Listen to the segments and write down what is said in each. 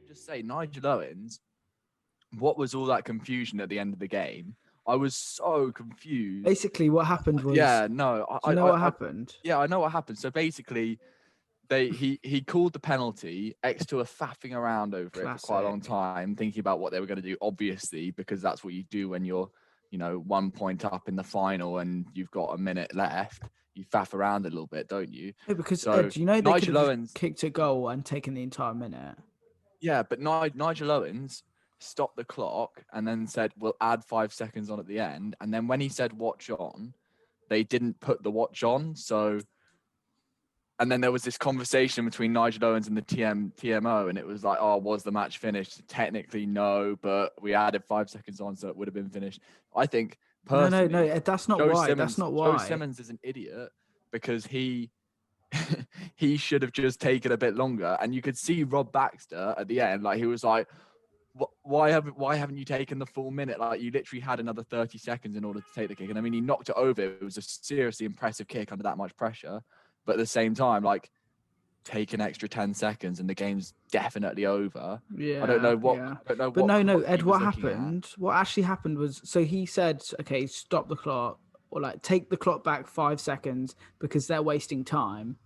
Just say Nigel Owens. What was all that confusion at the end of the game? I was so confused. Basically, what happened was... Yeah, no. Do you know what happened? Yeah, I know what happened. So basically, he called the penalty. X2 were faffing around over it for quite a long time, thinking about what they were going to do, obviously, because that's what you do when you're, 1 point up in the final and you've got a minute left. You faff around a little bit, don't you? No, because, So, Ed, they Nigel could have Owens kicked a goal and taken the entire minute. Yeah, but Nigel Owens stopped the clock and then said, we'll add 5 seconds on at the end. And then when he said watch on, they didn't put the watch on. So, and then there was this conversation between Nigel Owens and the TMO, and it was like, oh, was the match finished? Technically, no, but we added 5 seconds on, so it would have been finished. I think personally, no, that's not Joe why. Simmonds, That's not why. Joe Simmonds is an idiot because he should have just taken a bit longer. And you could see Rob Baxter at the end, like he was like, why haven't you taken the full minute? Like you literally had another 30 seconds in order to take the kick. And I mean, he knocked it over. It was a seriously impressive kick under that much pressure. But at the same time, like take an extra 10 seconds and the game's definitely over. Yeah. I don't know what. Yeah. I don't know but what. No, Ed. What happened? What actually happened was, so he said, "Okay, stop the clock, or like take the clock back 5 seconds because they're wasting time."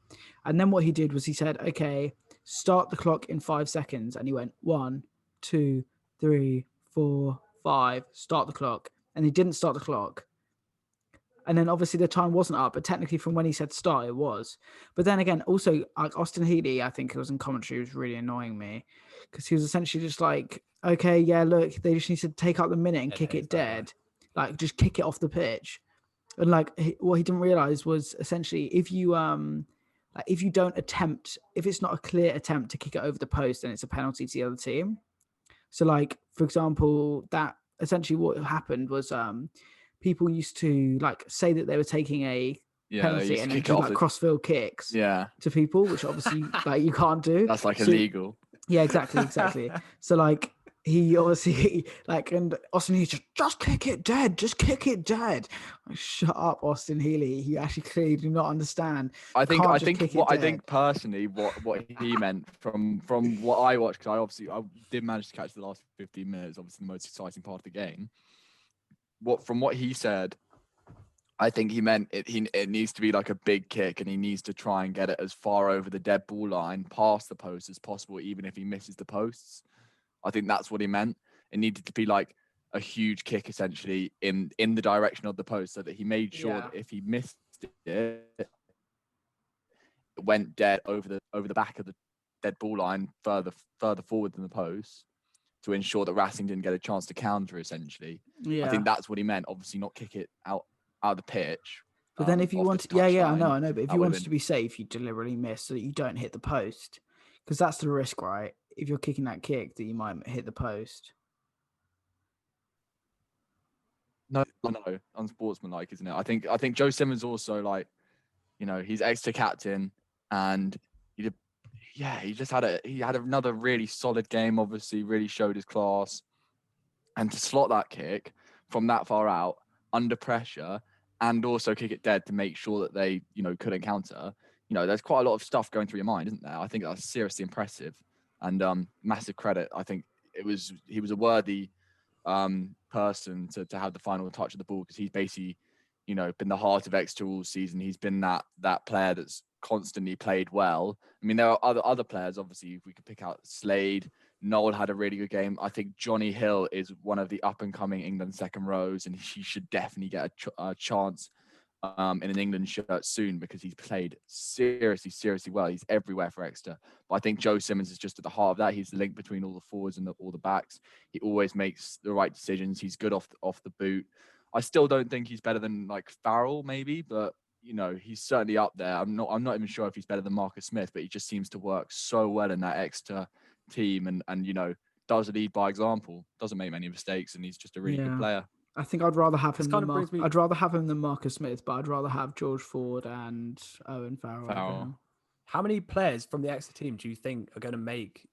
And then what he did was he said, "Okay, start the clock in 5 seconds," and he went 1, 2, 3, 4, 5. Start the clock, and he didn't start the clock. And then obviously the time wasn't up, but technically from when he said start, it was. But then again, also like Austin Healey, I think it was in commentary, was really annoying me because he was essentially just like, okay, yeah, look, they just need to take out the minute and kick it dead, like just kick it off the pitch. And like what he didn't realize was essentially if you don't attempt, if it's not a clear attempt to kick it over the post, then it's a penalty to the other team. So like for example, that essentially what happened was people used to like say that they were taking a penalty and then do like crossfield kicks to people, which obviously like you can't do. That's like illegal. Yeah, exactly. So like he obviously like, and Austin Healey just kick it dead. Like, shut up, Austin Healey. You actually clearly do not understand. I think personally what he meant from what I watched, because I did manage to catch the last 15 minutes, obviously the most exciting part of the game. From what he said, I think he meant it needs to be like a big kick and he needs to try and get it as far over the dead ball line past the post as possible, even if he misses the posts. I think that's what he meant. It needed to be like a huge kick essentially in the direction of the post, so that he made sure that if he missed it, it went dead over the back of the dead ball line further forward than the post, to ensure that Racing didn't get a chance to counter essentially. I think that's what he meant. Obviously not kick it out of the pitch. But then if you want to, I know. But if you wanted to be safe, you deliberately miss so that you don't hit the post, because that's the risk, right? If you're kicking that kick, that you might hit the post. No, unsportsmanlike, isn't it? I think Joe Simmonds also, like, he's Exeter captain, and he had another really solid game. Obviously, really showed his class, and to slot that kick from that far out under pressure, and also kick it dead to make sure that they couldn't counter. There's quite a lot of stuff going through your mind, isn't there? I think that's seriously impressive, and massive credit. I think he was a worthy person to have the final touch of the ball, because he's basically been the heart of Exeter all season. He's been that player that's constantly played well. I mean, there are other players, obviously, if we could pick out Slade. Noel had a really good game. I think Johnny Hill is one of the up-and-coming England second rows, and he should definitely get a chance in an England shirt soon, because he's played seriously well. He's everywhere for Exeter. But I think Joe Simmonds is just at the heart of that. He's the link between all the forwards and all the backs. He always makes the right decisions. He's good off the boot. I still don't think he's better than like Farrell, maybe, but he's certainly up there. I'm not even sure if he's better than Marcus Smith, but he just seems to work so well in that Exeter team, and does lead by example. Doesn't make many mistakes, and he's just a really good player. I think I'd rather have him I'd rather have him than Marcus Smith, but I'd rather have George Ford and Owen Farrell. How many players from the Exeter team do you think are going to make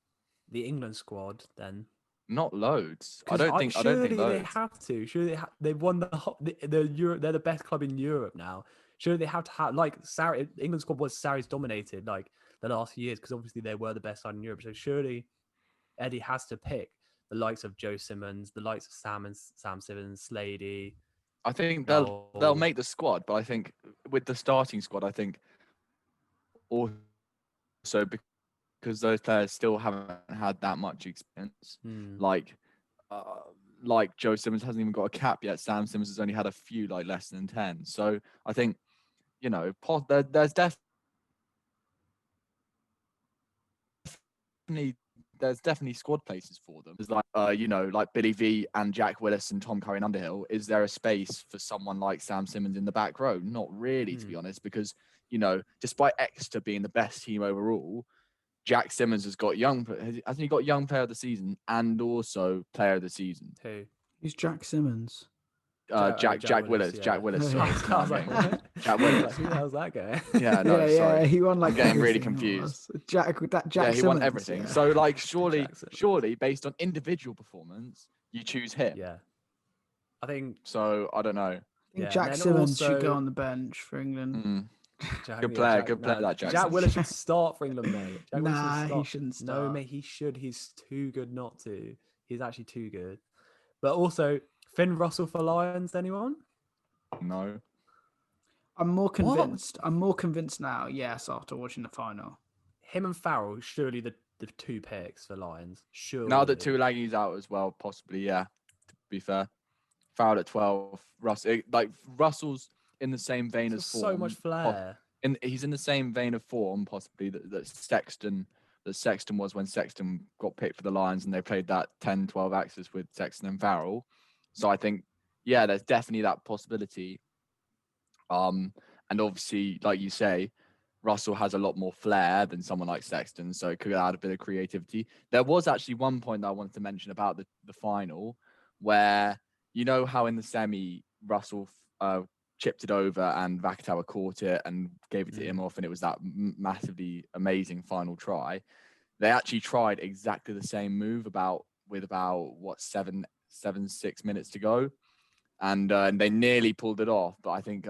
the England squad then? Not loads. I don't think loads. They have to. Surely they've won they're the best club in Europe now. Surely they have to have like Sarri. England squad was Sarri's dominated like the last few years because obviously they were the best side in Europe. So surely Eddie has to pick the likes of Joe Simmonds, the likes of Sam Simmons, Slady. I think they'll make the squad, but I think with the starting squad, I think also because those players still haven't had that much experience. Like Joe Simmonds hasn't even got a cap yet. Sam Simmons has only had a few, like less than 10. So I think, there's definitely squad places for them. There's like Billy V and Jack Willis and Tom Curry and Underhill. Is there a space for someone like Sam Simmons in the back row? Not really, to be honest, because despite Exeter being the best team overall, Jack Simmons hasn't he got young player of the season and also player of the season? Who's Jack Simmons? Jack Willis. Yeah. Jack Willis. Sorry, I was like, what? Jack Willis. Who the hell's that guy? Yeah, no, yeah, sorry. he won like. I'm getting really everything confused. Jack He Simmons, won everything. yeah. So like, surely, based on individual performance, you choose him. Yeah, I think. So I don't know. I think Yeah, Jack and Simmons should go also- on the bench for England. Good player, that Jack. Jack Willis should start for England, mate. Jack Willis should Nah, he start. shouldn't No, start. mate, he should. He's too good not to. He's actually too good. But also, Finn Russell for Lions, anyone? No. I'm more convinced. I'm more convinced now. Yes, after watching the final. Him and Farrell, surely the two picks for Lions. Surely. Now that Tuilagi's out as well, possibly, yeah. To be fair. Fouled at 12. Russell's in the same vein as form. So much flair. He's in the same vein of form, possibly, that Sexton was when Sexton got picked for the Lions and they played that 10-12 axis with Sexton and Farrell. So I think, yeah, there's definitely that possibility. And obviously, like you say, Russell has a lot more flair than someone like Sexton, so it could add a bit of creativity. There was actually one point that I wanted to mention about the final, where how in the semi, Russell chipped it over and Vakatawa caught it and gave it to Imhoff, and it was that massively amazing final try. They actually tried exactly the same move with about 6 minutes to go. And they nearly pulled it off, but I think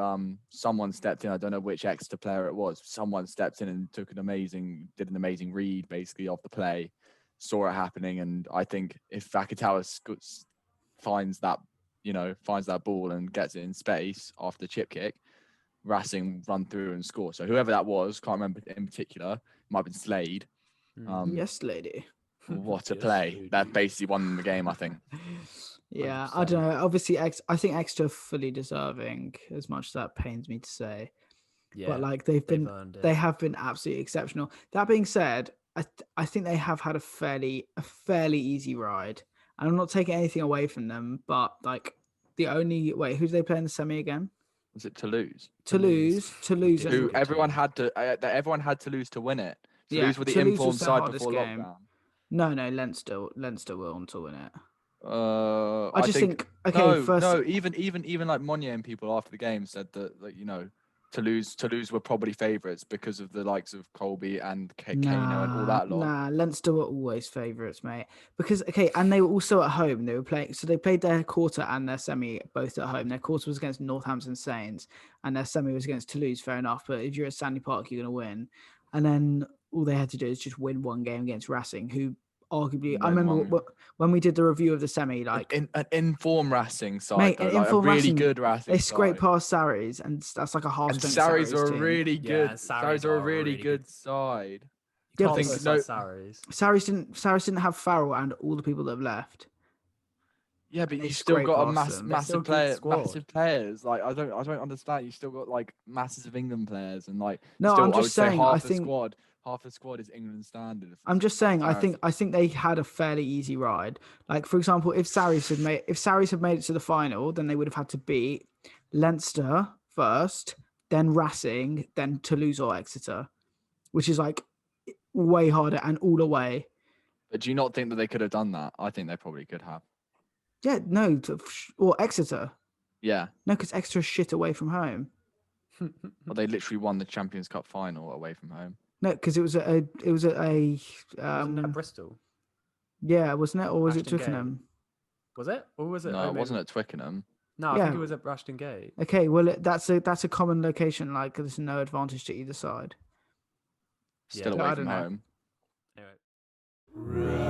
someone stepped in. I don't know which Exeter player it was. Someone stepped in and did an amazing read, basically, of the play, saw it happening, and I think if Vakatawa finds that ball and gets it in space after the chip kick, Racing run through and score. So whoever that was, can't remember in particular, might have been Slade. Yes, lady. What a play! That basically won the game, I think. Yeah, 100%. I don't know. Obviously, I think Exeter fully deserving, as much as that pains me to say. Yeah, But like they've earned it. they have been absolutely exceptional. That being said, I think they have had a fairly easy ride. And I'm not taking anything away from them, but like who do they play in the semi again? Was it Toulouse? Toulouse. Who Good everyone team. had to lose to win it. Yeah, Toulouse were the Toulouse informed was their side hardest before game. lockdown. No, Leinster will on to win it. I just think okay, no, even like Monnier and people after the game said that Toulouse were probably favourites because of the likes of Colby and Kano and all that lot. Nah, Leinster were always favourites, mate. Because and they were also at home. They were playing, so they played their quarter and their semi both at home. Their quarter was against Northampton Saints, and their semi was against Toulouse. Fair enough, but if you're at Stanley Park, you're going to win. And then all they had to do is just win one game against Racing, who arguably, I remember when we did the review of the semi, like an informed Racing side, mate, though, an like a informed really Racing, good Racing they side. scraped past Sarries, and that's like a half. And Sarries are a team. really good. Yeah, Sarries are a really good side. You Yeah, can't but criticize Sarries. Sarries didn't have Farrell and all the people that have left. Yeah, but They you still got a scraped past them. massive players. Like I don't understand. You still got like masses of England players, and like No, still, I'm I would just say saying. half the squad is England standard. I'm just saying. I think they had a fairly easy ride. Like for example, if Sarries had made it to the final, then they would have had to beat Leinster first, then Racing, then Toulouse or Exeter, which is like way harder and all away. But do you not think that they could have done that? I think they probably could have. Yeah, no, or Exeter. Yeah. No, because Exeter is shit away from home. Well, they literally won the Champions Cup final away from home. No, because it was at Wasn't that Bristol? Yeah, wasn't it, or was it Ashton Twickenham? Was it, or was it? No, oh, it wasn't maybe- at Twickenham. No, I Yeah. think it was at Brashton Gate. Okay, well that's a common location. Like there's no advantage to either side. Still Yeah. away I from don't know. home. Anyway.